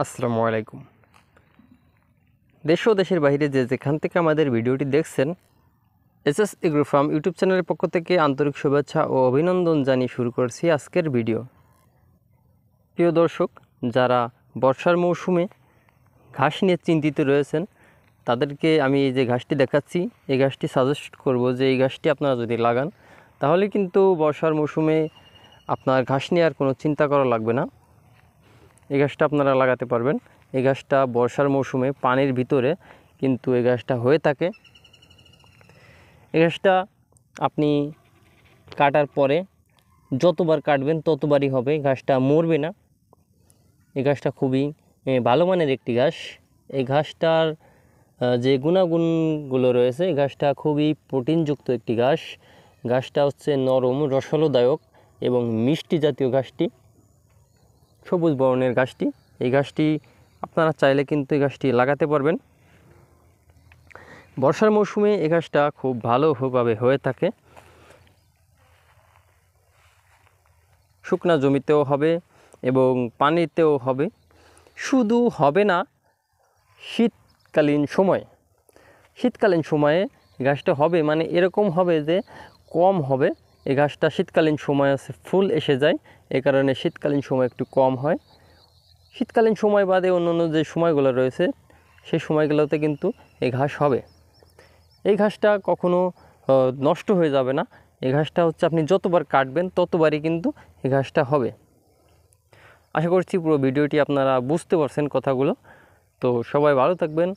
আসসালামু আলাইকুম। দেশ ও দেশের বাইরে যে যেখান থেকে আমাদের ভিডিওটি দেখছেন, এসএস এগ্রো ফার্ম ইউটিউব চ্যানেলের পক্ষ থেকে আন্তরিক শুভেচ্ছা ও অভিনন্দন জানিয়ে শুরু করছি আজকের ভিডিও। প্রিয় দর্শক, যারা বর্ষার মৌসুমে ঘাস নিয়ে চিন্তিত রয়েছেন, তাদেরকে আমি এই যে ঘাসটি দেখাচ্ছি, এই ঘাসটি সাজেস্ট করব যে এই ঘাসটি আপনারা যদি লাগান তাহলে কিন্তু বর্ষার মৌসুমে আপনার ঘাস নিয়ে আর কোনো চিন্তা করা লাগবে না। এই গাছটা আপনারা লাগাতে পারবেন। এই গাছটা বর্ষার মৌসুমে পানির ভিতরে কিন্তু এই গাছটা হয়ে থাকে। এই গাছটা আপনি কাটার পরে যতবার কাটবেন ততবারই হবে, গাছটা মরবে না। এই গাছটা খুবই ভালো মানের একটি ঘাস। এই ঘাসটার যে গুণাগুণগুলো রয়েছে, এই ঘাসটা খুবই প্রোটিনযুক্ত একটি ঘাস। ঘাসটা হচ্ছে নরম, রসলদায়ক এবং মিষ্টি জাতীয় ঘাসটি, সবুজ বর্ণের ঘাসটি। এই ঘাসটি আপনারা চাইলে কিন্তু এই ঘাসটি লাগাতে পারবেন। বর্ষার মৌসুমে এই ঘাসটা খুব ভালোভাবে হয়ে থাকে। শুকনা জমিতেও হবে এবং পানিতেও হবে। শুধু হবে না শীতকালীন সময়ে এই ঘাসটা হবে, মানে এরকম হবে যে কম হবে। এই ঘাসটা শীতকালীন সময় ফুল এসে যায়, এই কারণে শীতকালীন সময় একটু কম হয়। শীতকালীন সময় বাদে অন্যান্য যে সময়গুলো রয়েছে সেই সময়গুলোতে কিন্তু এই ঘাস হবে। এই ঘাসটা কখনো নষ্ট হয়ে যাবে না। এই ঘাসটা হচ্ছে আপনি যতবার কাটবেন ততবারই কিন্তু এই ঘাসটা হবে। আশা করছি পুরো ভিডিওটি আপনারা বুঝতে পারছেন কথাগুলো। তো সবাই ভালো থাকবেন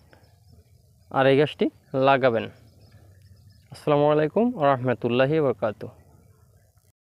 আর এই ঘাসটি লাগাবেন। আসসালামু আলাইকুম ওয়া রাহমাতুল্লাহি ওয়া বারাকাতুহু।